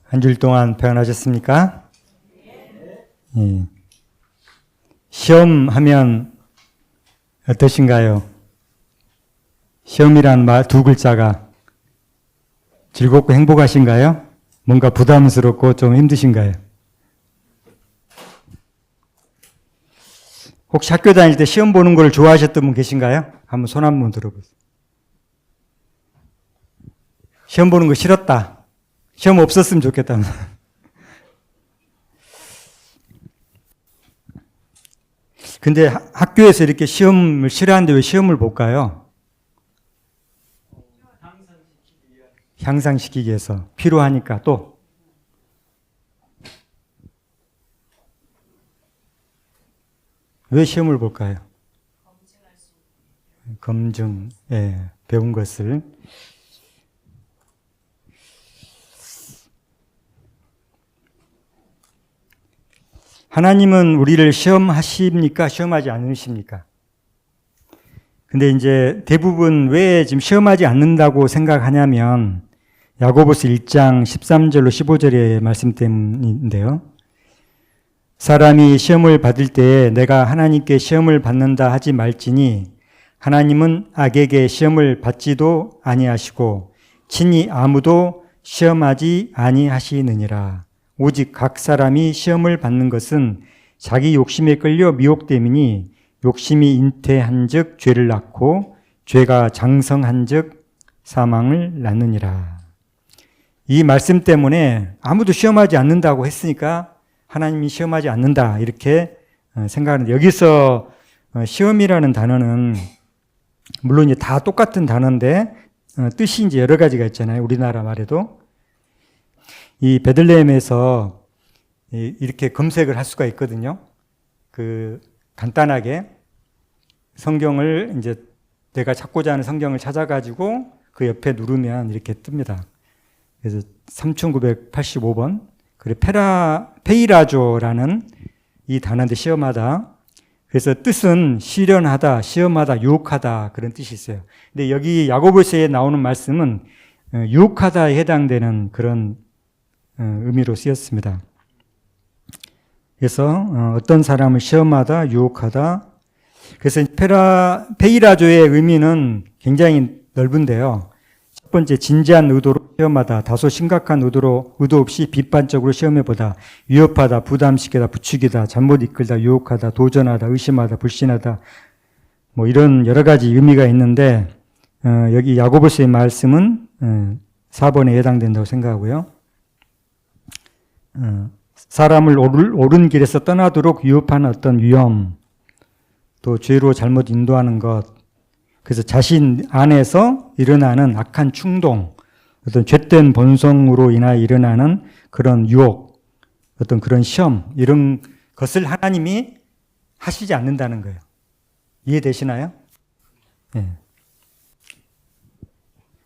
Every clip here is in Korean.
한 주일 동안 평안하셨습니까? 예. 시험하면 어떠신가요? 시험이란 말 두 글자가 즐겁고 행복하신가요? 뭔가 부담스럽고 좀 힘드신가요? 혹시 학교 다닐 때 시험 보는 걸 좋아하셨던 분 계신가요? 한번 손 한번 들어보세요. 시험 보는 거 싫었다. 시험 없었으면 좋겠다. 근데 학교에서 이렇게 시험을 싫어하는데 왜 시험을 볼까요? 향상시키기 위해서. 필요하니까 또. 왜 시험을 볼까요? 검증, 배운 것을. 하나님은 우리를 시험하십니까? 시험하지 않으십니까? 근데 이제 대부분 왜 지금 시험하지 않는다고 생각하냐면 야고보서 1장 13절로 15절의 말씀 때문인데요. 사람이 시험을 받을 때 내가 하나님께 시험을 받는다 하지 말지니 하나님은 악에게 시험을 받지도 아니하시고 친히 아무도 시험하지 아니하시느니라. 오직 각 사람이 시험을 받는 것은 자기 욕심에 끌려 미혹됨이니 욕심이 잉태한즉 죄를 낳고 죄가 장성한즉 사망을 낳느니라. 이 말씀 때문에 아무도 시험하지 않는다고 했으니까 하나님이 시험하지 않는다 이렇게 생각하는데, 여기서 시험이라는 단어는 물론 이제 다 똑같은 단어인데 뜻이 이제 여러 가지가 있잖아요. 우리나라 말에도 이 베들레헴에서 이렇게 검색을 할 수가 있거든요. 간단하게 성경을 이제 내가 찾고자 하는 성경을 찾아가지고 그 옆에 누르면 이렇게 뜹니다. 그래서 3985번. 그리고 페이라조라는 이 단어인데 시험하다. 그래서 뜻은 시련하다, 시험하다, 유혹하다 그런 뜻이 있어요. 근데 여기 야고보서에 나오는 말씀은 유혹하다에 해당되는 그런 의미로 쓰였습니다. 그래서 어떤 사람을 시험하다, 유혹하다. 그래서 페이라조의 의미는 굉장히 넓은데요. 첫 번째, 진지한 의도로 시험하다, 다소 심각한 의도 없이 비판적으로 시험해보다, 위협하다, 부담시키다, 부추기다, 잘못 이끌다, 유혹하다, 도전하다, 의심하다, 불신하다, 뭐 이런 여러 가지 의미가 있는데 여기 야고보서의 말씀은 4번에 해당된다고 생각하고요. 사람을 옳은 길에서 떠나도록 유혹하는 어떤 위험, 또 죄로 잘못 인도하는 것, 그래서 자신 안에서 일어나는 악한 충동, 어떤 죄된 본성으로 인하여 일어나는 그런 유혹, 어떤 그런 시험, 이런 것을 하나님이 하시지 않는다는 거예요. 이해되시나요? 네.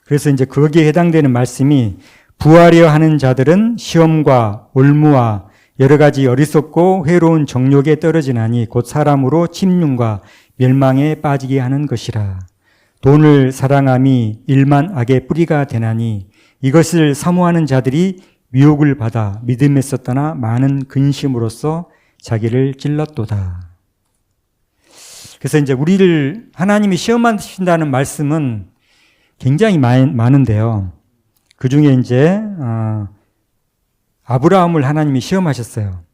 그래서 이제 거기에 해당되는 말씀이 부하려 하는 자들은 시험과 올무와 여러 가지 어리석고 회로운 정욕에 떨어지나니 곧 사람으로 침륜과 멸망에 빠지게 하는 것이라. 돈을 사랑함이 일만 악의 뿌리가 되나니 이것을 사모하는 자들이 미혹을 받아 믿음에서 떠나 많은 근심으로써 자기를 찔렀도다. 그래서 이제 우리를 하나님이 시험하신다는 말씀은 굉장히 많은데요. 그 중에 이제 아브라함을 하나님이 시험하셨어요.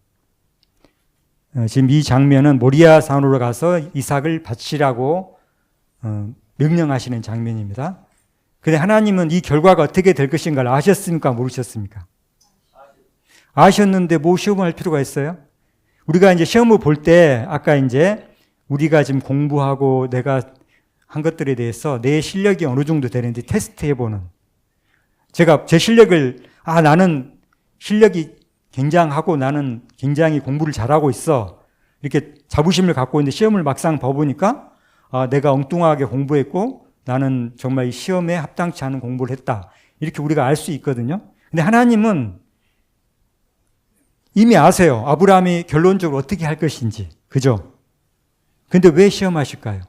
지금 이 장면은 모리아 산으로 가서 이삭을 바치라고 명령하시는 장면입니다. 그런데 하나님은 이 결과가 어떻게 될 것인가를 아셨습니까? 모르셨습니까? 아셨는데 뭐 시험할 필요가 있어요? 우리가 이제 시험을 볼 때 아까 이제 우리가 지금 공부하고 내가 한 것들에 대해서 내 실력이 어느 정도 되는지 테스트해보는, 제가 제 실력을 나는 실력이 굉장하고 나는 굉장히 공부를 잘하고 있어 이렇게 자부심을 갖고 있는데 시험을 막상 봐보니까 내가 엉뚱하게 공부했고 나는 정말 이 시험에 합당치 않은 공부를 했다 이렇게 우리가 알 수 있거든요. 근데 하나님은 이미 아세요. 아브라함이 결론적으로 어떻게 할 것인지. 그죠? 근데 왜 시험하실까요?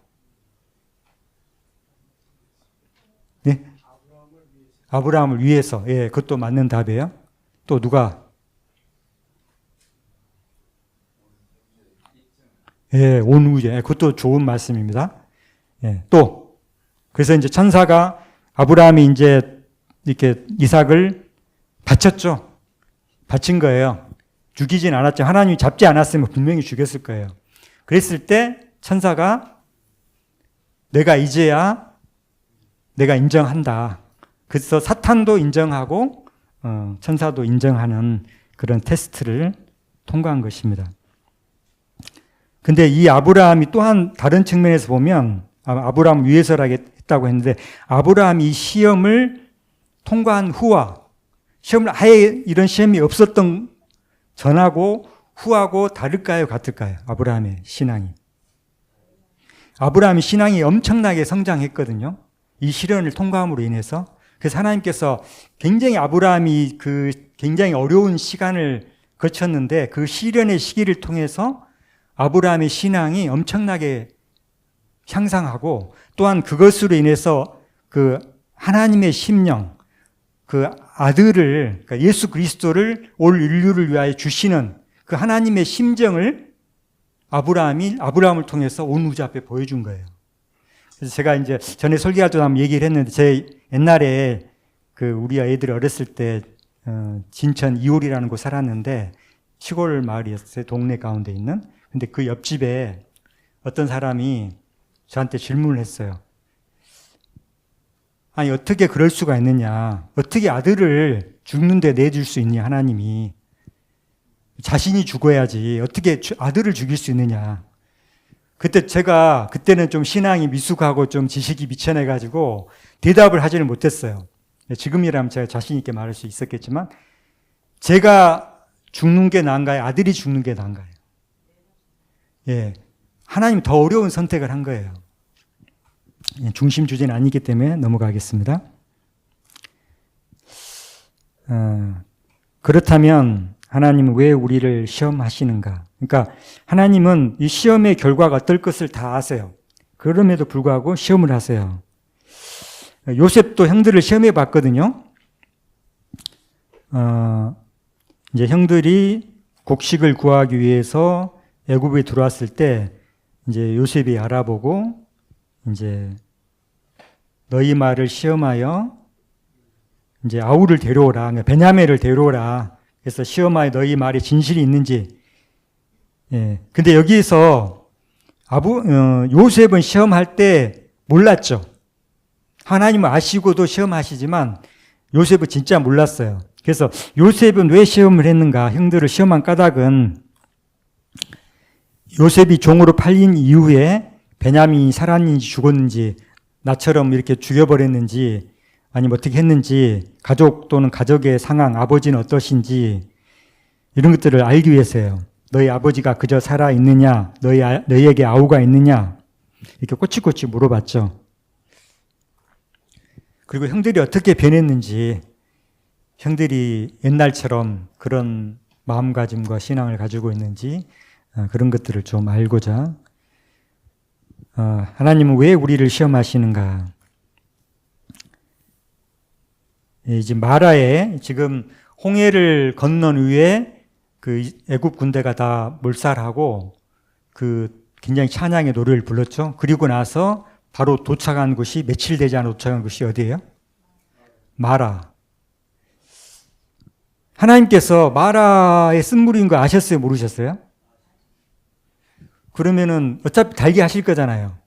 네? 아브라함을 위해서. 예, 그것도 맞는 답이에요. 또 누가? 예, 온 우주. 예, 그것도 좋은 말씀입니다. 예, 또 그래서 이제 천사가 아브라함이 이제 이렇게 이삭을 바쳤죠. 바친 거예요. 죽이진 않았죠. 하나님이 잡지 않았으면 분명히 죽였을 거예요. 그랬을 때 천사가 내가 이제야 내가 인정한다. 그래서 사탄도 인정하고 천사도 인정하는 그런 테스트를 통과한 것입니다. 근데 이 아브라함이 또한 다른 측면에서 보면 아브라함 위해서라고 했다고 했는데 아브라함이 이 시험을 통과한 후와 시험을 아예 이런 시험이 없었던 전하고 후하고 다를까요? 같을까요? 아브라함의 신앙이. 아브라함의 신앙이 엄청나게 성장했거든요. 이 시련을 통과함으로 인해서. 그래서 하나님께서 굉장히 아브라함이 그 굉장히 어려운 시간을 거쳤는데 그 시련의 시기를 통해서 아브라함의 신앙이 엄청나게 향상하고 또한 그것으로 인해서 그 하나님의 심령, 그 아들을, 그러니까 예수 그리스도를 올 인류를 위하여 주시는 그 하나님의 심정을 아브라함을 통해서 온 우주 앞에 보여준 거예요. 그래서 제가 이제 전에 설교할 때 한번 얘기를 했는데 제 옛날에 그 우리 아이들이 어렸을 때 진천 이홀이라는 곳 살았는데 시골 마을이었어요. 동네 가운데 있는. 근데 그 옆집에 어떤 사람이 저한테 질문을 했어요. 아니 어떻게 그럴 수가 있느냐. 어떻게 아들을 죽는데 내줄 수 있냐 하나님이. 자신이 죽어야지 어떻게 아들을 죽일 수 있느냐. 그때는 좀 신앙이 미숙하고 좀 지식이 미천해가지고 대답을 하지는 못했어요. 지금이라면 제가 자신 있게 말할 수 있었겠지만 제가 죽는 게 나은가요? 아들이 죽는 게 나은가요? 예, 하나님 더 어려운 선택을 한 거예요. 중심 주제는 아니기 때문에 넘어가겠습니다. 그렇다면 하나님은 왜 우리를 시험하시는가? 그러니까 하나님은 이 시험의 결과가 어떨 것을 다 아세요. 그럼에도 불구하고 시험을 하세요. 요셉도 형들을 시험해 봤거든요. 이제 형들이 곡식을 구하기 위해서 애굽에 들어왔을 때 이제 요셉이 알아보고 이제 너희 말을 시험하여 이제 아우를 데려오라, 베냐민을 데려오라. 그래서 시험하여 너희 말이 진실이 있는지. 예. 근데 여기서 요셉은 시험할 때 몰랐죠. 하나님은 아시고도 시험하시지만 요셉은 진짜 몰랐어요. 그래서 요셉은 왜 시험을 했는가? 형들을 시험한 까닭은 요셉이 종으로 팔린 이후에 베냐민이 살았는지 죽었는지 나처럼 이렇게 죽여버렸는지 아니면 어떻게 했는지 가족 또는 가족의 상황, 아버지는 어떠신지 이런 것들을 알기 위해서요. 너희 아버지가 그저 살아있느냐, 너희에게 아우가 있느냐 이렇게 꼬치꼬치 물어봤죠. 그리고 형들이 어떻게 변했는지 형들이 옛날처럼 그런 마음가짐과 신앙을 가지고 있는지 그런 것들을 좀 알고자 하나님은 왜 우리를 시험하시는가? 이제 마라에 지금 홍해를 건넌 후에 그 애굽 군대가 다 몰살하고 그 굉장히 찬양의 노래를 불렀죠. 그리고 나서 바로 도착한 곳이 며칠 되지 않아 도착한 곳이 어디예요? 마라. 하나님께서 마라의 쓴물인 거 아셨어요? 모르셨어요? 그러면은 어차피 달게 하실 거잖아요.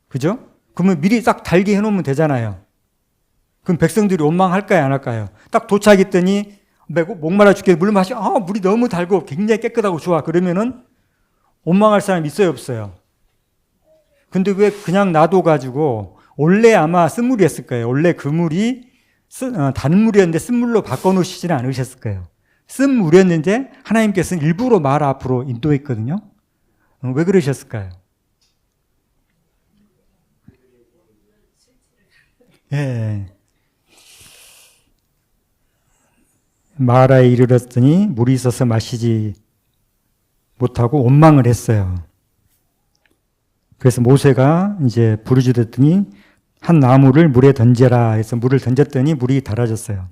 그죠? 그러면 미리 딱 달게 해놓으면 되잖아요. 그럼 백성들이 원망할까요? 안 할까요? 딱 도착했더니 목말라 죽게 물 마시, 물이 너무 달고 굉장히 깨끗하고 좋아. 그러면은 원망할 사람 있어요? 없어요? 근데 왜 그냥 놔둬가지고 원래 아마 쓴물이었을 거예요. 원래 그 물이 다른 물이었는데 쓴물로 바꿔놓으시지는 않으셨을 거예요. 쓴물이었는데 하나님께서는 일부러 마라 앞으로 인도했거든요. 왜 그러셨을까요? 예. 마라에 이르렀더니 물이 있어서 마시지 못하고 원망을 했어요. 그래서 모세가 이제 부르짖었더니 한 나무를 물에 던져라 해서 물을 던졌더니 물이 달아졌어요.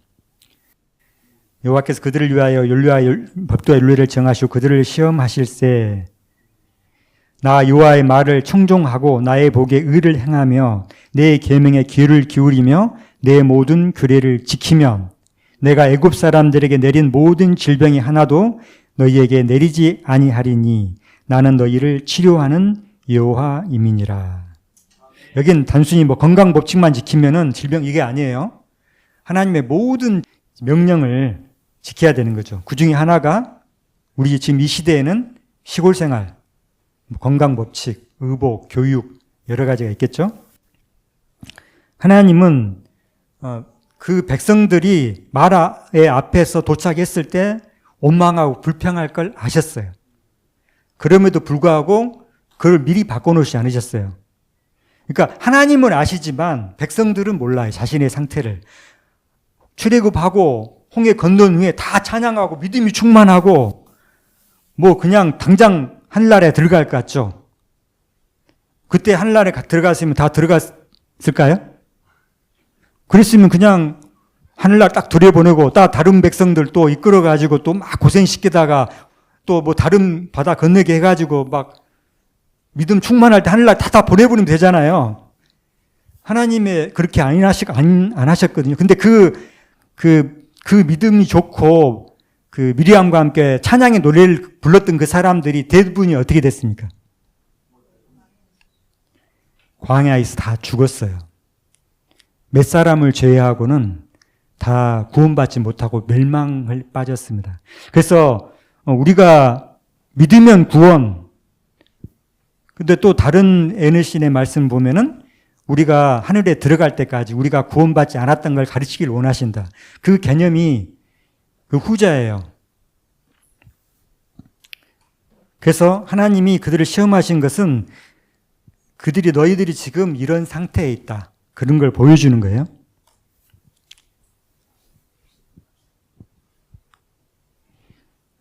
여호와께서 그들을 위하여 율례와 법도와 율례를 정하시고 그들을 시험하실세. 나 여호와의 말을 청종하고 나의 복에 의를 행하며 내 계명에 귀를 기울이며 내 모든 규례를 지키면 내가 애굽 사람들에게 내린 모든 질병이 하나도 너희에게 내리지 아니하리니 나는 너희를 치료하는 여호와임이니라. 여긴 단순히 뭐 건강 법칙만 지키면은 질병 이게 아니에요. 하나님의 모든 명령을 지켜야 되는 거죠. 그 중에 하나가 우리 지금 이 시대에는 시골 생활, 건강 법칙, 의복, 교육 여러 가지가 있겠죠. 하나님은 그 백성들이 마라의 앞에서 도착했을 때 원망하고 불평할 걸 아셨어요. 그럼에도 불구하고 그걸 미리 바꿔놓지 않으셨어요. 그러니까 하나님은 아시지만 백성들은 몰라요. 자신의 상태를. 출애굽하고 홍해 건넌 후에 다 찬양하고 믿음이 충만하고 뭐 그냥 당장 하늘나라에 들어갈 것 같죠. 그때 하늘나라에 들어갔으면 다 들어갔을까요? 그랬으면 그냥 하늘나라 딱 들여보내고 다른 백성들 또 이끌어가지고 또 막 고생시키다가 또 뭐 다른 바다 건너게 해가지고 막 믿음 충만할 때 하늘나라 다 보내버리면 되잖아요. 하나님의 그렇게 안 하셨거든요. 근데 그 믿음이 좋고 그 미리암과 함께 찬양의 노래를 불렀던 그 사람들이 대부분이 어떻게 됐습니까? 광야에서 다 죽었어요. 몇 사람을 제외하고는 다 구원받지 못하고 멸망을 빠졌습니다. 그래서 우리가 믿으면 구원, 근데 또 다른 에너신의 말씀 보면은 우리가 하늘에 들어갈 때까지 우리가 구원받지 않았던 걸 가르치길 원하신다. 그 개념이 그 후자예요. 그래서 하나님이 그들을 시험하신 것은 너희들이 지금 이런 상태에 있다. 그런 걸 보여주는 거예요.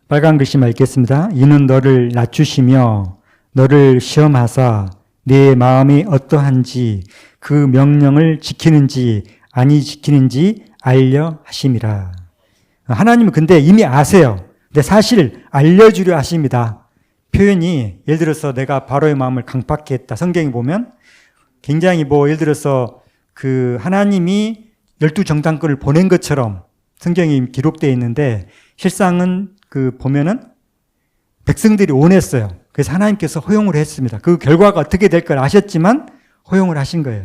빨간 글씨만 읽겠습니다. 이는 너를 낮추시며 너를 시험하사 네 마음이 어떠한지 그 명령을 지키는지 아니 지키는지 알려 하심이라. 하나님은 근데 이미 아세요. 근데 사실 알려주려 하십니다. 표현이 예를 들어서 내가 바로의 마음을 강팍케 했다. 성경에 보면 굉장히 예를 들어서 그 하나님이 12정탐꾼을 보낸 것처럼 성경에 기록되어 있는데 실상은 보면은 백성들이 원했어요. 그래서 하나님께서 허용을 했습니다. 그 결과가 어떻게 될 걸 아셨지만 허용을 하신 거예요.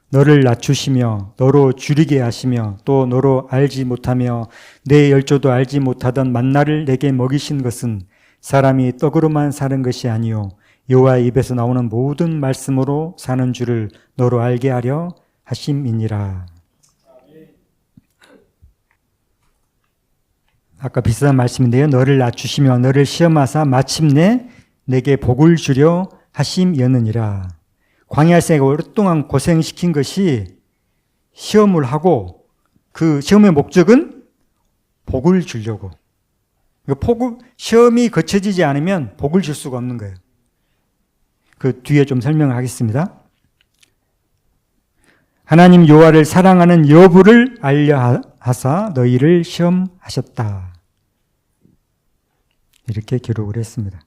너를 낮추시며 너로 줄이게 하시며 또 너로 알지 못하며 내 열조도 알지 못하던 만나를 내게 먹이신 것은 사람이 떡으로만 사는 것이 아니요 여호와의 입에서 나오는 모든 말씀으로 사는 줄을 너로 알게 하려 하심이니라. 아까 비슷한 말씀인데요. 너를 낮추시며 너를 시험하사 마침내 내게 복을 주려 하심이었느니라. 광야에서 오랫동안 고생시킨 것이 시험을 하고 그 시험의 목적은 복을 주려고. 시험이 거쳐지지 않으면 복을 줄 수가 없는 거예요. 그 뒤에 좀 설명을 하겠습니다. 하나님 여호와를 사랑하는 여부를 알려 하사 너희를 시험하셨다. 이렇게 기록을 했습니다.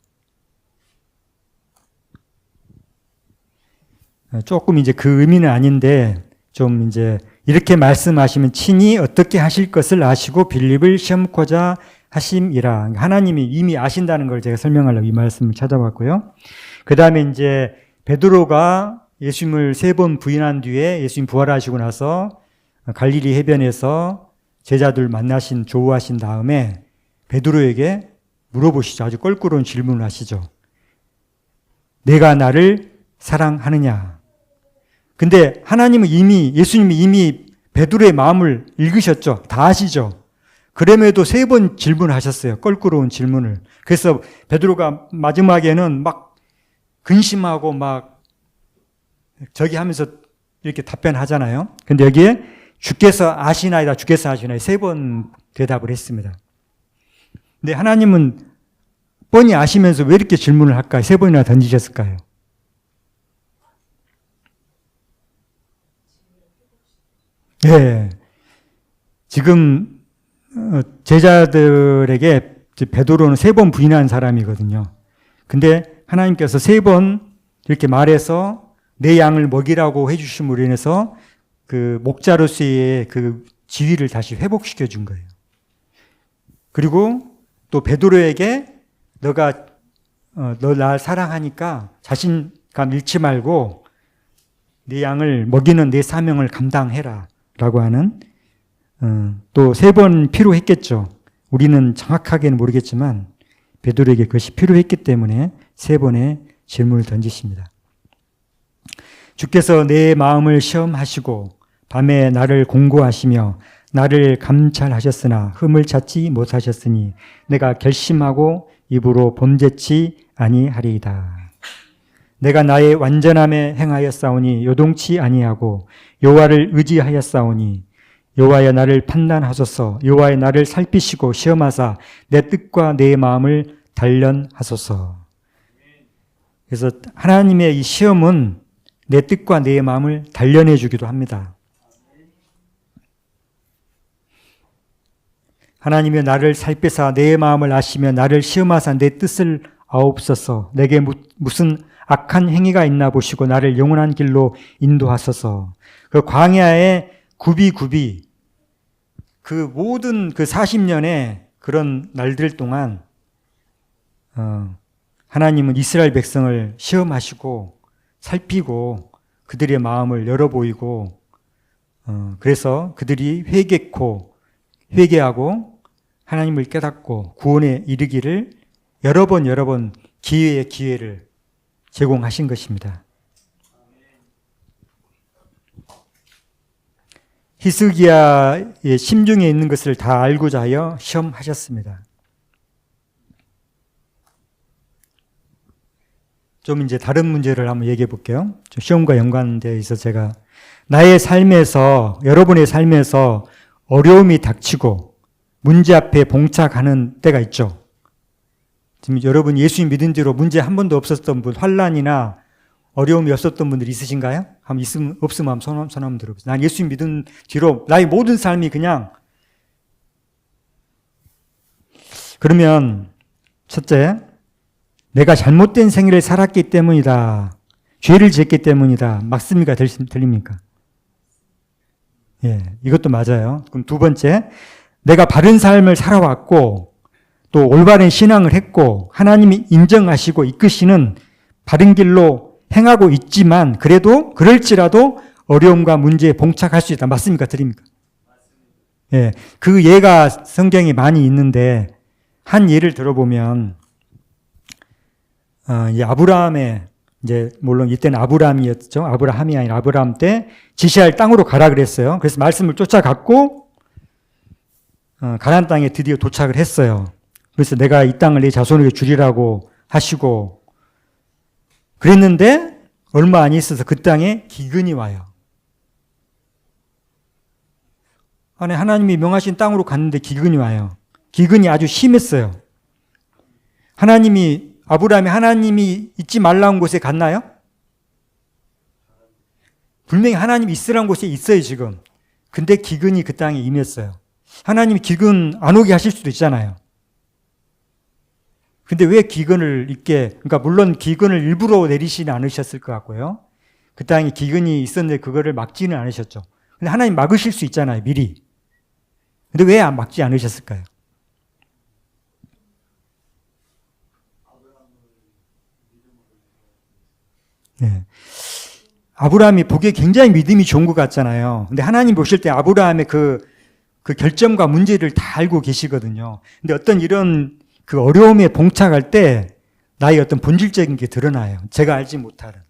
조금 이제 그 의미는 아닌데 좀 이제 이렇게 말씀하시면 친히 어떻게 하실 것을 아시고 빌립을 시험코자 하심이라. 하나님이 이미 아신다는 걸 제가 설명하려고 이 말씀을 찾아봤고요. 그 다음에 이제 베드로가 예수님을 3번 부인한 뒤에 예수님 부활하시고 나서 갈릴리 해변에서 제자들 만나신 조우하신 다음에 베드로에게 물어보시죠. 아주 껄끄러운 질문을 하시죠. 내가 나를 사랑하느냐? 근데 하나님은 예수님이 이미 베드로의 마음을 읽으셨죠. 다 아시죠. 그럼에도 3번 질문하셨어요. 껄끄러운 질문을. 그래서 베드로가 마지막에는 막 근심하고 막 저기 하면서 이렇게 답변하잖아요. 근데 여기에 주께서 아시나이다, 주께서 아시나이다 3번 대답을 했습니다. 근데 하나님은 뻔히 아시면서 왜 이렇게 질문을 할까요? 3번이나 던지셨을까요? 예. 지금 제자들에게 베드로는 3번 부인한 사람이거든요. 근데 하나님께서 3번 이렇게 말해서 내 양을 먹이라고 해주심으로 인해서 그 목자로서의 그 지위를 다시 회복시켜 준 거예요. 그리고 또 베드로에게 너 날 사랑하니까 자신감 잃지 말고 내 양을 먹이는 내 사명을 감당해라 라고 하는 또 3번 필요했겠죠. 우리는 정확하게는 모르겠지만 베드로에게 그것이 필요했기 때문에 3번의 질문을 던지십니다. 주께서 내 마음을 시험하시고 밤에 나를 공고하시며 나를 감찰하셨으나 흠을 찾지 못하셨으니 내가 결심하고 입으로 범죄치 아니하리이다. 내가 나의 완전함에 행하였사오니 요동치 아니하고 여호와를 의지하였사오니 여호와여 나를 판단하소서. 여호와여 나를 살피시고 시험하사 내 뜻과 내 마음을 단련하소서. 그래서 하나님의 이 시험은 내 뜻과 내 마음을 단련해 주기도 합니다. 하나님이 나를 살피사 내 마음을 아시며 나를 시험하사 내 뜻을 아옵소서. 내게 무슨 악한 행위가 있나 보시고 나를 영원한 길로 인도하소서. 그 광야의 굽이 그 모든 그 40년의 그런 날들 동안 하나님은 이스라엘 백성을 시험하시고 살피고 그들의 마음을 열어 보이고 그래서 그들이 회개하고 하나님을 깨닫고 구원에 이르기를 여러 번 기회를 제공하신 것입니다. 히스기야의 심중에 있는 것을 다 알고자 하여 시험하셨습니다. 좀 이제 다른 문제를 한번 얘기해 볼게요. 좀 시험과 연관되어 있어 제가 나의 삶에서 여러분의 삶에서 어려움이 닥치고 문제 앞에 봉착하는 때가 있죠. 지금 여러분 예수님 믿은 뒤로 문제 한 번도 없었던 분, 환난이나 어려움이 없었던 분들이 있으신가요? 한번 없으면 한번 손 한번 들어보세요. 난 예수님 믿은 뒤로 나의 모든 삶이 그냥 그러면 첫째, 내가 잘못된 생애를 살았기 때문이다. 죄를 지었기 때문이다. 맞습니까? 들립니까? 예, 이것도 맞아요. 그럼 두 번째, 내가 바른 삶을 살아왔고 또 올바른 신앙을 했고 하나님이 인정하시고 이끄시는 바른 길로 행하고 있지만 그래도 그럴지라도 어려움과 문제에 봉착할 수 있다. 맞습니까? 드립니까? 예, 그 예가 성경에 많이 있는데 한 예를 들어보면 이제 아브라함의 이제 물론 이때는 아브라함이었죠. 아브라함이 아니라 아브라함 때 지시할 땅으로 가라 그랬어요. 그래서 말씀을 쫓아갔고 가나안 땅에 드디어 도착을 했어요. 그래서 내가 이 땅을 내 자손에게 주리라고 하시고 그랬는데 얼마 안 있어서 그 땅에 기근이 와요. 아니 하나님이 명하신 땅으로 갔는데 기근이 와요. 기근이 아주 심했어요. 아브라함이 하나님이 있지 말라는 곳에 갔나요? 분명히 하나님이 있으라는 곳에 있어요 지금. 근데 기근이 그 땅에 임했어요. 하나님이 기근 안 오게 하실 수도 있잖아요. 근데 왜 기근을 그러니까 물론 기근을 일부러 내리시는 않으셨을 것 같고요. 그 땅에 기근이 있었는데 그거를 막지는 않으셨죠. 근데 하나님 막으실 수 있잖아요, 미리. 근데 왜 막지 않으셨을까요? 네. 아브라함이 보기에 굉장히 믿음이 좋은 것 같잖아요. 근데 하나님 보실 때 아브라함의 그 결점과 문제를 다 알고 계시거든요. 근데 어떤 이런 그 어려움에 봉착할 때 나의 어떤 본질적인 게 드러나요. 제가 알지 못하는.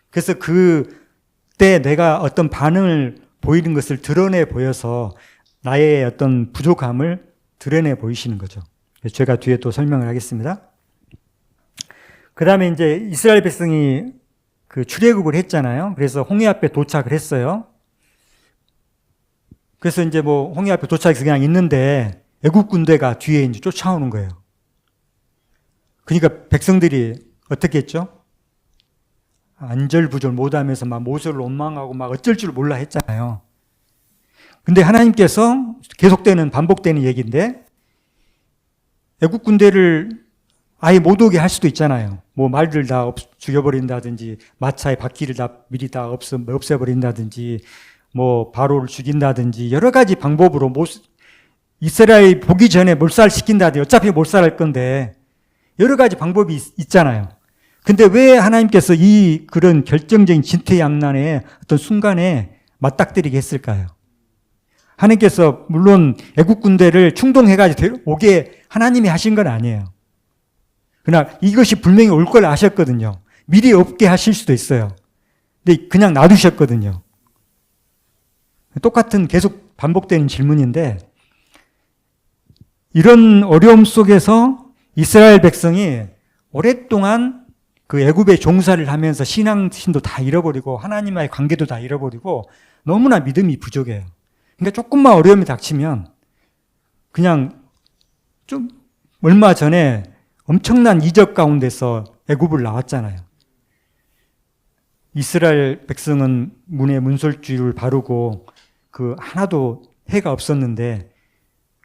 그래서 그때 내가 어떤 반응을 보이는 것을 드러내 보여서 나의 어떤 부족함을 드러내 보이시는 거죠. 그래서 제가 뒤에 또 설명을 하겠습니다. 그 다음에 이제 이스라엘 백성이 그 출애굽을 했잖아요. 그래서 홍해 앞에 도착을 했어요. 그래서 이제 뭐 홍해 앞에 도착해서 그냥 있는데 애국 군대가 뒤에 이제 쫓아오는 거예요. 그러니까 백성들이 어떻게 했죠? 안절부절 못하면서 막 모세를 원망하고 막 어쩔 줄 몰라 했잖아요. 근데 하나님께서 계속되는 반복되는 얘기인데 애국 군대를 아예 못 오게 할 수도 있잖아요. 뭐 말들 다 죽여버린다든지 마차의 바퀴를 다 미리 다 없애버린다든지 뭐 바로를 죽인다든지 여러 가지 방법으로 이스라엘 보기 전에 몰살시킨다든지 어차피 몰살할 건데 여러 가지 방법이 있잖아요. 근데 왜 하나님께서 그런 결정적인 진퇴양난의 어떤 순간에 맞닥뜨리게 했을까요? 하나님께서 물론 애국 군대를 충동해가지고 오게 하나님이 하신 건 아니에요. 그러나 이것이 분명히 올 걸 아셨거든요. 미리 없게 하실 수도 있어요. 근데 그냥 놔두셨거든요. 똑같은 계속 반복되는 질문인데 이런 어려움 속에서 이스라엘 백성이 오랫동안 그 애굽의 종사를 하면서 신앙심도 다 잃어버리고 하나님과의 관계도 다 잃어버리고 너무나 믿음이 부족해요. 그러니까 조금만 어려움이 닥치면 그냥 좀 얼마 전에 엄청난 이적 가운데서 애굽을 나왔잖아요. 이스라엘 백성은 문에 문설주를 바르고 그 하나도 해가 없었는데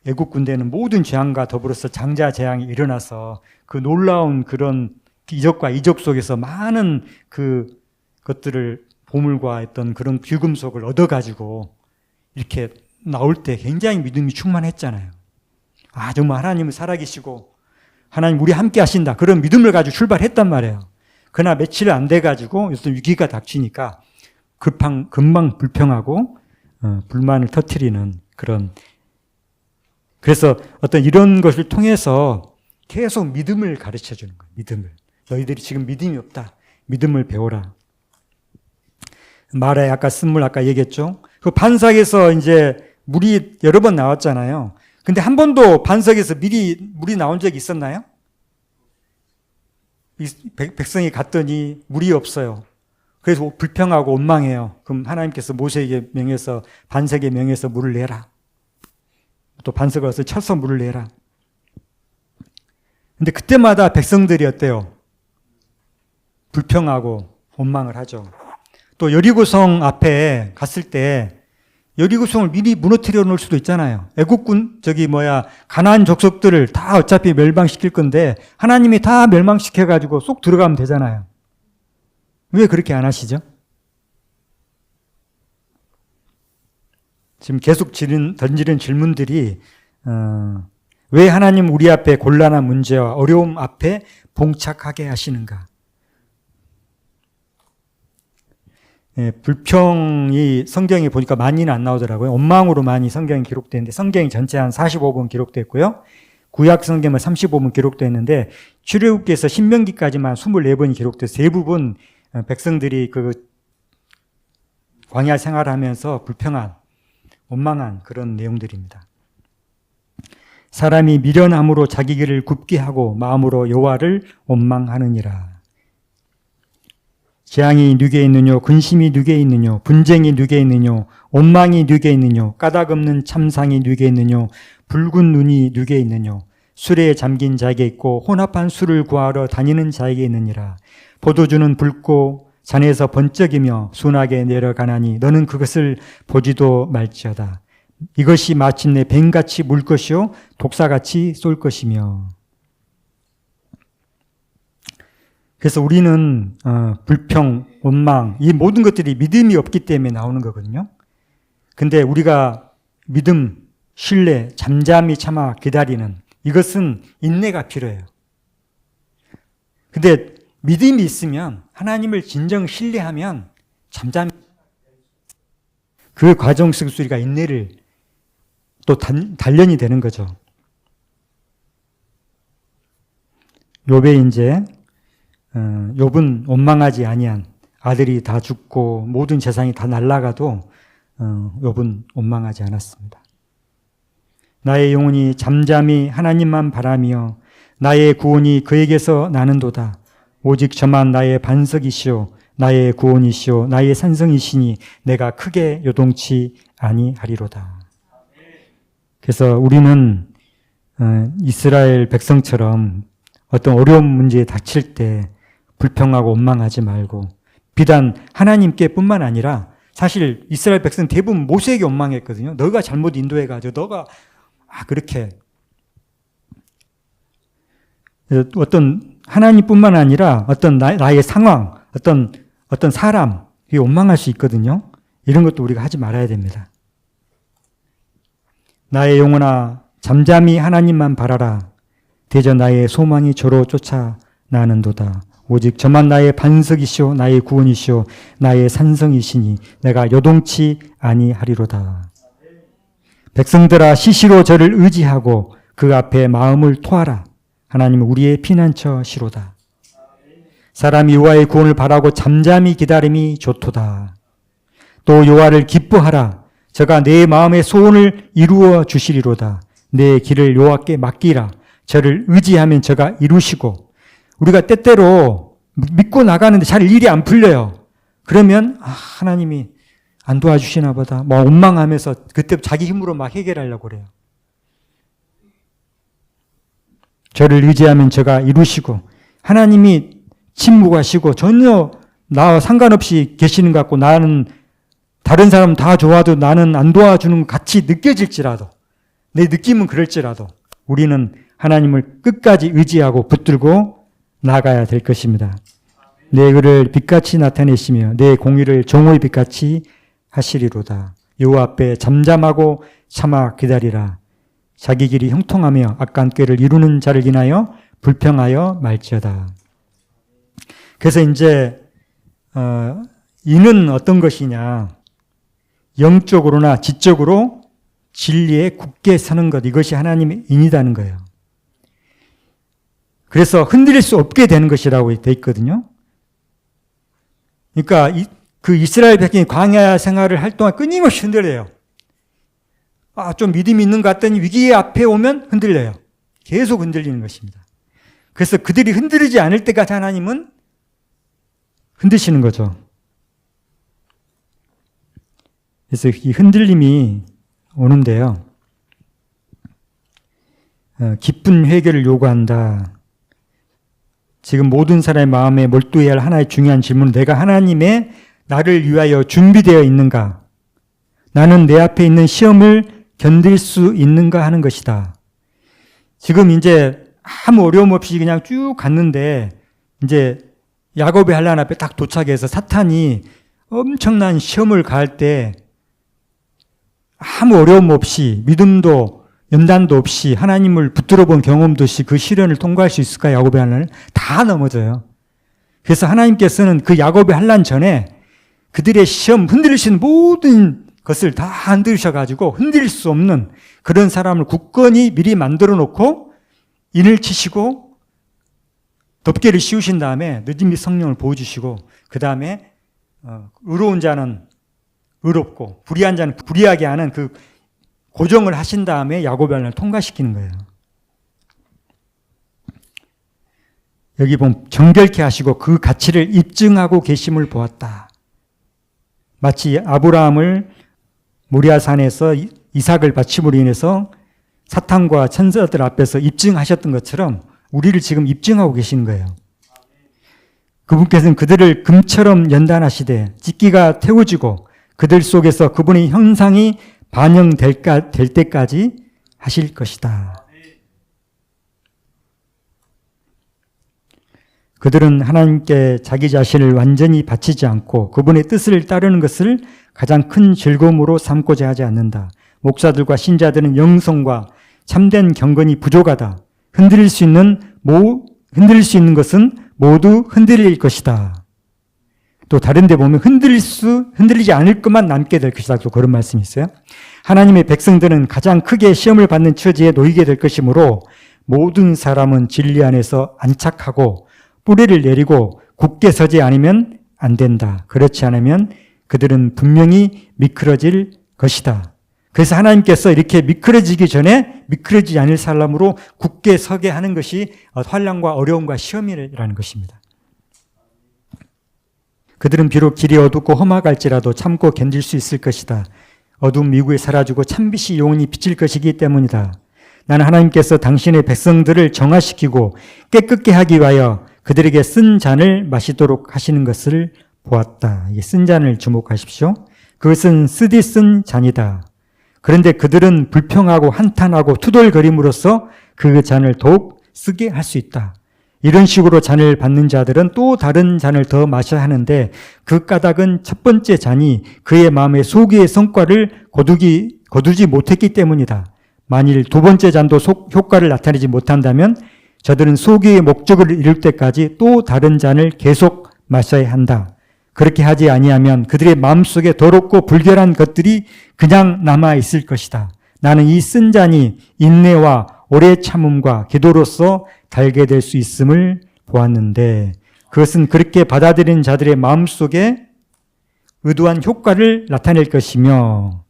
애국 군대는 모든 재앙과 더불어서 장자 재앙이 일어나서 그 놀라운 그런 이적과 이적 속에서 많은 그 것들을 보물과 했던 그런 귀금속을 얻어가지고 이렇게 나올 때 굉장히 믿음이 충만했잖아요. 아, 정말 하나님은 살아계시고 하나님 우리 함께 하신다. 그런 믿음을 가지고 출발했단 말이에요. 그러나 며칠 안 돼가지고 어떤 위기가 닥치니까 금방 불평하고 불만을 터뜨리는 그런. 그래서 어떤 이런 것을 통해서 계속 믿음을 가르쳐 주는 거예요. 믿음을. 너희들이 지금 믿음이 없다. 믿음을 배워라. 말에 아까 쓴물 아까 얘기했죠. 그 반석에서 이제 물이 여러 번 나왔잖아요. 근데 한 번도 반석에서 물이 나온 적이 있었나요? 백성이 갔더니 물이 없어요. 그래서 불평하고 원망해요. 그럼 하나님께서 모세에게 명해서 반석에 명해서 물을 내라. 또 반석을 와서 쳐서 물을 내라. 근데 그때마다 백성들이 어때요? 불평하고 원망을 하죠. 또 여리고성 앞에 갔을 때 여리고성을 미리 무너뜨려 놓을 수도 있잖아요. 애국군 가나안 족속들을 다 어차피 멸망시킬 건데 하나님이 다 멸망시켜 가지고 쏙 들어가면 되잖아요. 왜 그렇게 안 하시죠? 지금 계속 던지는 질문들이 왜 하나님 우리 앞에 곤란한 문제와 어려움 앞에 봉착하게 하시는가? 예, 불평이 성경에 보니까 많이는 안 나오더라고요. 원망으로 많이 성경이 기록되는데 성경이 전체 한 45번 기록됐고요. 구약 성경은 35번 기록됐는데 출애굽기에서 신명기까지만 24번이 기록돼서 대부분 백성들이 그 광야 생활하면서 불평한 원망한 그런 내용들입니다. 사람이 미련함으로 자기 길을 굽게 하고 마음으로 여호와를 원망하느니라. 재앙이 누게 있느뇨, 근심이 누게 있느뇨, 분쟁이 누게 있느뇨, 원망이 누게 있느뇨, 까닭 없는 참상이 누게 있느뇨, 붉은 눈이 누게 있느뇨, 술에 잠긴 자에게 있고 혼합한 술을 구하러 다니는 자에게 있느니라. 포도주는 붉고 잔에서 번쩍이며 순하게 내려가나니 너는 그것을 보지도 말지어다. 이것이 마침내 뱀같이 물 것이요 독사같이 쏠 것이며. 그래서 우리는 불평, 원망 이 모든 것들이 믿음이 없기 때문에 나오는 거거든요. 근데 우리가 믿음, 신뢰, 잠잠히 참아 기다리는 이것은 인내가 필요해요. 근데 믿음이 있으면 하나님을 진정 신뢰하면 잠잠히 그 과정 속에서 우리가 인내를 또 단련이 되는 거죠. 욥의 이제 욥은 원망하지 아니한 아들이 다 죽고 모든 재산이 다 날아가도 욥은 원망하지 않았습니다. 나의 영혼이 잠잠히 하나님만 바라며 나의 구원이 그에게서 나는도다. 오직 저만 나의 반석이시오 나의 구원이시오 나의 산성이시니 내가 크게 요동치 아니하리로다. 그래서 우리는 이스라엘 백성처럼 어떤 어려운 문제에 닥칠 때 불평하고 원망하지 말고 비단 하나님께 뿐만 아니라 사실 이스라엘 백성 대부분 모세에게 원망했거든요. 너가 잘못 인도해가지고 너가 그렇게 어떤 하나님뿐만 아니라 어떤 나의 상황, 어떤 사람 이 원망할 수 있거든요. 이런 것도 우리가 하지 말아야 됩니다. 나의 영혼아 잠잠히 하나님만 바라라. 대저 나의 소망이 저로 쫓아나는도다. 오직 저만 나의 반석이시오 나의 구원이시오 나의 산성이시니 내가 요동치 아니하리로다. 백성들아 시시로 저를 의지하고 그 앞에 마음을 토하라. 하나님은 우리의 피난처시로다. 사람이 여호와의 구원을 바라고 잠잠히 기다림이 좋도다. 또 여호와를 기뻐하라. 저가 내 마음의 소원을 이루어 주시리로다. 내 길을 여호와께 맡기라. 저를 의지하면 저가 이루시고 우리가 때때로 믿고 나가는데 잘 일이 안 풀려요. 그러면 하나님이 안 도와주시나 보다. 원망하면서 그때 자기 힘으로 막 해결하려고 그래요. 저를 의지하면 저가 이루시고 하나님이 침묵하시고 전혀 나와 상관없이 계시는 것 같고 나는 다른 사람 다 좋아도 나는 안 도와주는 것 같이 느껴질지라도 내 느낌은 그럴지라도 우리는 하나님을 끝까지 의지하고 붙들고 나가야 될 것입니다. 내 의를 빛같이 나타내시며 내 공의를 정오의 빛같이 하시리로다. 여호와 앞에 잠잠하고 참아 기다리라. 자기 길이 형통하며 악한 꾀를 이루는 자를 인하여 불평하여 말지어다. 그래서 이제 이는 어떤 것이냐? 영적으로나 지적으로 진리에 굳게 서는 것, 이것이 하나님의 인이라는 거예요. 그래서 흔들릴 수 없게 되는 것이라고 되어 있거든요. 그러니까 그 이스라엘 백성이 광야 생활을 할 동안 끊임없이 흔들려요. 좀 믿음이 있는 것 같더니 위기 앞에 오면 흔들려요. 계속 흔들리는 것입니다. 그래서 그들이 흔들리지 않을 때까지 하나님은 흔드시는 거죠. 그래서 이 흔들림이 오는데요. 깊은 회개를 요구한다. 지금 모든 사람의 마음에 몰두해야 할 하나의 중요한 질문은 내가 하나님의 나를 위하여 준비되어 있는가? 나는 내 앞에 있는 시험을 견딜 수 있는가 하는 것이다. 지금 이제 아무 어려움 없이 그냥 쭉 갔는데 이제 야곱의 한란 앞에 딱 도착해서 사탄이 엄청난 시험을 가할 때 아무 어려움 없이 믿음도 연단도 없이 하나님을 붙들어 본 경험도 없이 그 시련을 통과할 수 있을까? 야곱의 한란을 다 넘어져요. 그래서 하나님께서는 그 야곱의 한란 전에 그들의 시험 흔들리시는 모든 것을 다 흔들으셔가지고 흔들릴 수 없는 그런 사람을 굳건히 미리 만들어 놓고 인을 치시고 덮개를 씌우신 다음에 늦은 및 성령을 부어주시고 그 다음에 의로운 자는 의롭고 불의한 자는 불의하게 하는 그 고정을 하신 다음에 야곱의 한란을 통과시키는 거예요. 여기 보면 정결케 하시고 그 가치를 입증하고 계심을 보았다. 마치 아브라함을 모리아산에서 이삭을 바침으로 인해서 사탄과 천사들 앞에서 입증하셨던 것처럼 우리를 지금 입증하고 계신 거예요. 그분께서는 그들을 금처럼 연단하시되 찢기가 태워지고 그들 속에서 그분의 형상이 반영될 때까지 하실 것이다. 그들은 하나님께 자기 자신을 완전히 바치지 않고 그분의 뜻을 따르는 것을 가장 큰 즐거움으로 삼고자 하지 않는다. 목사들과 신자들은 영성과 참된 경건이 부족하다. 흔들릴 수 있는 것은 모두 흔들릴 것이다. 또 다른 데 보면 흔들리지 않을 것만 남게 될 것이다. 또 그런 말씀이 있어요. 하나님의 백성들은 가장 크게 시험을 받는 처지에 놓이게 될 것이므로 모든 사람은 진리 안에서 안착하고 뿌리를 내리고 굳게 서지 않으면 안 된다. 그렇지 않으면 그들은 분명히 미끄러질 것이다. 그래서 하나님께서 이렇게 미끄러지기 전에 미끄러지지 않을 사람으로 굳게 서게 하는 것이 환난과 어려움과 시험이라는 것입니다. 그들은 비록 길이 어둡고 험악할지라도 참고 견딜 수 있을 것이다. 어두운 미국에 사라지고 참빛이 영원히 비칠 것이기 때문이다. 나는 하나님께서 당신의 백성들을 정화시키고 깨끗게 하기 위하여 그들에게 쓴 잔을 마시도록 하시는 것을 보았다. 이 쓴 잔을 주목하십시오. 그것은 쓰디 쓴 잔이다. 그런데 그들은 불평하고 한탄하고 투덜거림으로써 그 잔을 더욱 쓰게 할 수 있다. 이런 식으로 잔을 받는 자들은 또 다른 잔을 더 마셔야 하는데 그 까닭은 첫 번째 잔이 그의 마음의 소기의 성과를 거두지 못했기 때문이다. 만일 두 번째 잔도 효과를 나타내지 못한다면 저들은 소기의 목적을 이룰 때까지 또 다른 잔을 계속 마셔야 한다. 그렇게 하지 아니하면 그들의 마음속에 더럽고 불결한 것들이 그냥 남아 있을 것이다. 나는 이 쓴 잔이 인내와 오래 참음과 기도로서 달게 될 수 있음을 보았는데 그것은 그렇게 받아들이는 자들의 마음속에 의도한 효과를 나타낼 것이며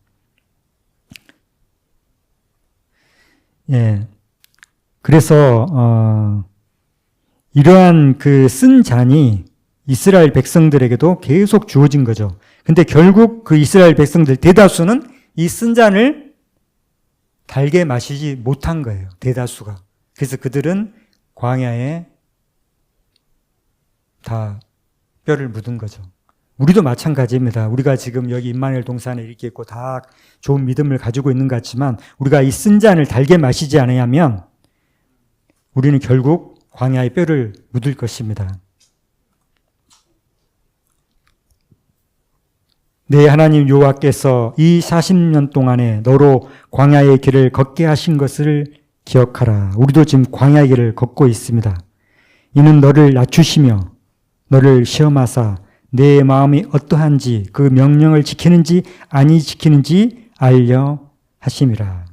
그래서 이러한 그 쓴 잔이 이스라엘 백성들에게도 계속 주어진 거죠. 근데 결국 그 이스라엘 백성들 대다수는 이 쓴 잔을 달게 마시지 못한 거예요. 대다수가. 그래서 그들은 광야에 다 뼈를 묻은 거죠. 우리도 마찬가지입니다. 우리가 지금 여기 임마누엘 동산에 이렇게 있고 다 좋은 믿음을 가지고 있는 것 같지만 우리가 이 쓴 잔을 달게 마시지 않으면 우리는 결국 광야의 뼈를 묻을 것입니다. 내 하나님 여호와께서 이 40년 동안에 너로 광야의 길을 걷게 하신 것을 기억하라. 우리도 지금 광야의 길을 걷고 있습니다. 이는 너를 낮추시며 너를 시험하사 내 마음이 어떠한지 그 명령을 지키는지 아니 지키는지 알려 하심이라.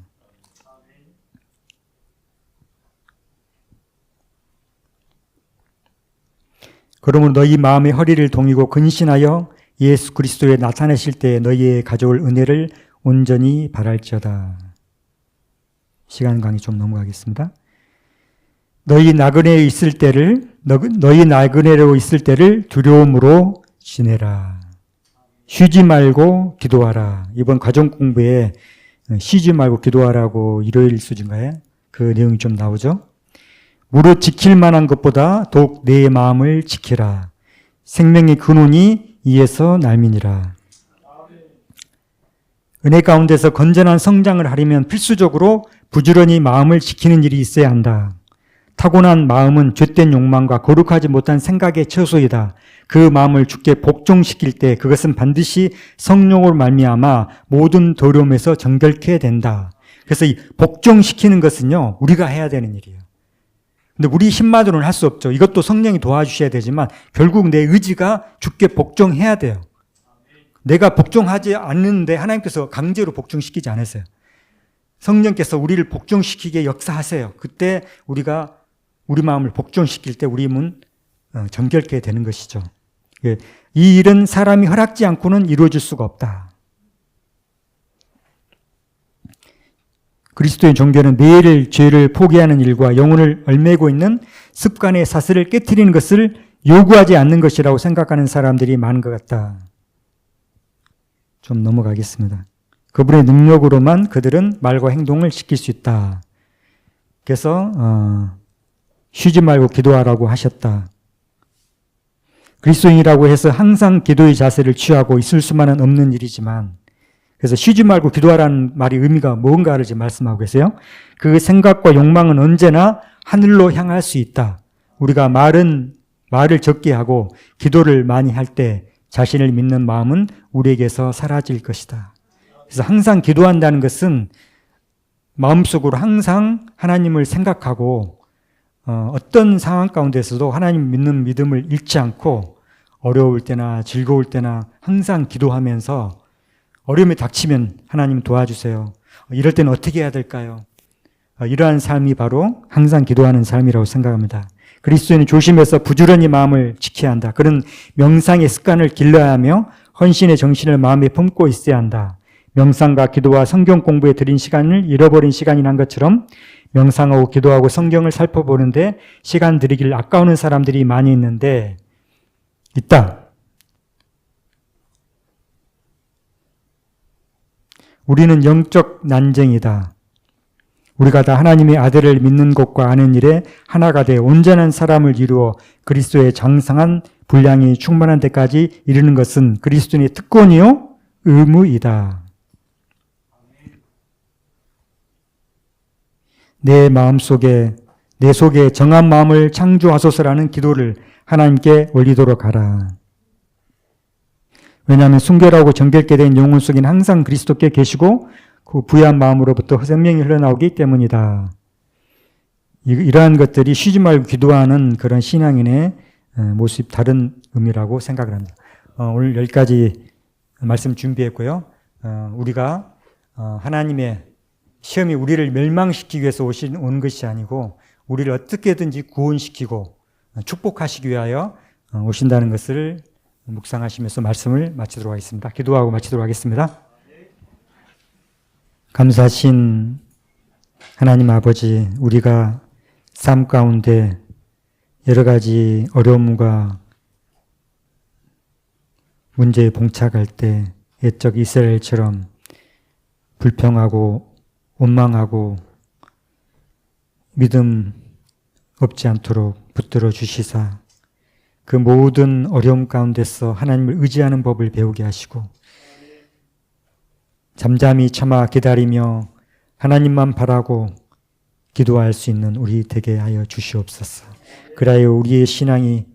그러므로 너희 마음의 허리를 동이고 근신하여 예수 그리스도에 나타내실 때 너희에 가져올 은혜를 온전히 바랄지어다. 시간 강의 좀 넘어가겠습니다. 너희 나그네로 있을 때를 두려움으로 지내라. 쉬지 말고 기도하라. 이번 가정 공부에 쉬지 말고 기도하라고 일요일 수준가에 그 내용이 좀 나오죠. 무릇 지킬 만한 것보다 더욱 내 마음을 지키라. 생명의 근원이 이에서 날미니라. 은혜 가운데서 건전한 성장을 하려면 필수적으로 부지런히 마음을 지키는 일이 있어야 한다. 타고난 마음은 죄된 욕망과 거룩하지 못한 생각의 처소이다. 그 마음을 주께 복종시킬 때 그것은 반드시 성령으로 말미암아 모든 더러움에서 정결케 된다. 그래서 이 복종시키는 것은요, 우리가 해야 되는 일이에요. 근데 우리 힘만으로는 할 수 없죠. 이것도 성령이 도와주셔야 되지만 결국 내 의지가 주께 복종해야 돼요. 내가 복종하지 않는데 하나님께서 강제로 복종시키지 않으세요. 성령께서 우리를 복종시키게 역사하세요. 그때 우리가 우리 마음을 복종시킬 때 우리 몸은 정결케 되는 것이죠. 이 일은 사람이 허락지 않고는 이루어질 수가 없다. 그리스도의 종교는 매일 죄를 포기하는 일과 영혼을 얽매고 있는 습관의 사슬을 깨트리는 것을 요구하지 않는 것이라고 생각하는 사람들이 많은 것 같다. 좀 넘어가겠습니다. 그분의 능력으로만 그들은 말과 행동을 지킬 수 있다. 그래서 쉬지 말고 기도하라고 하셨다. 그리스도인이라고 해서 항상 기도의 자세를 취하고 있을 수만은 없는 일이지만 그래서 쉬지 말고 기도하라는 말이 의미가 뭔가를 지금 말씀하고 계세요. 그 생각과 욕망은 언제나 하늘로 향할 수 있다. 우리가 말을 적게 하고 기도를 많이 할 때 자신을 믿는 마음은 우리에게서 사라질 것이다. 그래서 항상 기도한다는 것은 마음속으로 항상 하나님을 생각하고 어떤 상황 가운데서도 하나님 믿는 믿음을 잃지 않고 어려울 때나 즐거울 때나 항상 기도하면서 어려움이 닥치면 하나님 도와주세요. 이럴 때는 어떻게 해야 될까요? 이러한 삶이 바로 항상 기도하는 삶이라고 생각합니다. 그리스도인은 조심해서 부지런히 마음을 지켜야 한다. 그런 명상의 습관을 길러야 하며 헌신의 정신을 마음에 품고 있어야 한다. 명상과 기도와 성경 공부에 들인 시간을 잃어버린 시간이란 것처럼 명상하고 기도하고 성경을 살펴보는데 시간 들이기를 아까워하는 사람들이 많이 있다. 우리는 영적 난쟁이다. 우리가 다 하나님의 아들을 믿는 것과 아는 일에 하나가 되어 온전한 사람을 이루어 그리스도의 장성한 분량이 충만한 데까지 이르는 것은 그리스도인의 특권이요 의무이다. 내 마음속에 내 속에 정한 마음을 창조하소서라는 기도를 하나님께 올리도록 하라. 왜냐하면 순결하고 정결케 된 영혼 속에는 항상 그리스도께 계시고 그 부유한 마음으로부터 생명이 흘러나오기 때문이다. 이러한 것들이 쉬지 말고 기도하는 그런 신앙인의 모습, 다른 의미라고 생각을 합니다. 오늘 여기까지 말씀 준비했고요. 우리가 하나님의 시험이 우리를 멸망시키기 위해서 온 것이 아니고 우리를 어떻게든지 구원시키고 축복하시기 위하여 오신다는 것을 묵상하시면서 말씀을 마치도록 하겠습니다. 기도하고 마치도록 하겠습니다. 감사하신 하나님 아버지, 우리가 삶 가운데 여러 가지 어려움과 문제에 봉착할 때 옛적 이스라엘처럼 불평하고 원망하고 믿음 없지 않도록 붙들어 주시사 그 모든 어려움 가운데서 하나님을 의지하는 법을 배우게 하시고 잠잠히 참아 기다리며 하나님만 바라고 기도할 수 있는 우리 되게 하여 주시옵소서. 그리하여 우리의 신앙이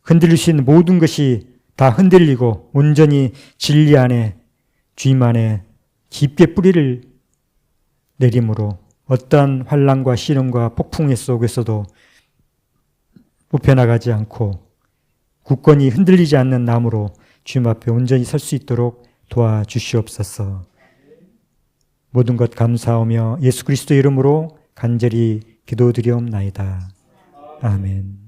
흔들릴 수 있는 모든 것이 다 흔들리고 온전히 진리 안에 주님 안에 깊게 뿌리를 내림으로 어떠한 환난과 시련과 폭풍의 속에서도 뽑혀나가지 않고 굳건히 흔들리지 않는 나무로 주님 앞에 온전히 설 수 있도록 도와주시옵소서. 모든 것 감사하며 예수 그리스도 이름으로 간절히 기도드리옵나이다. 아멘.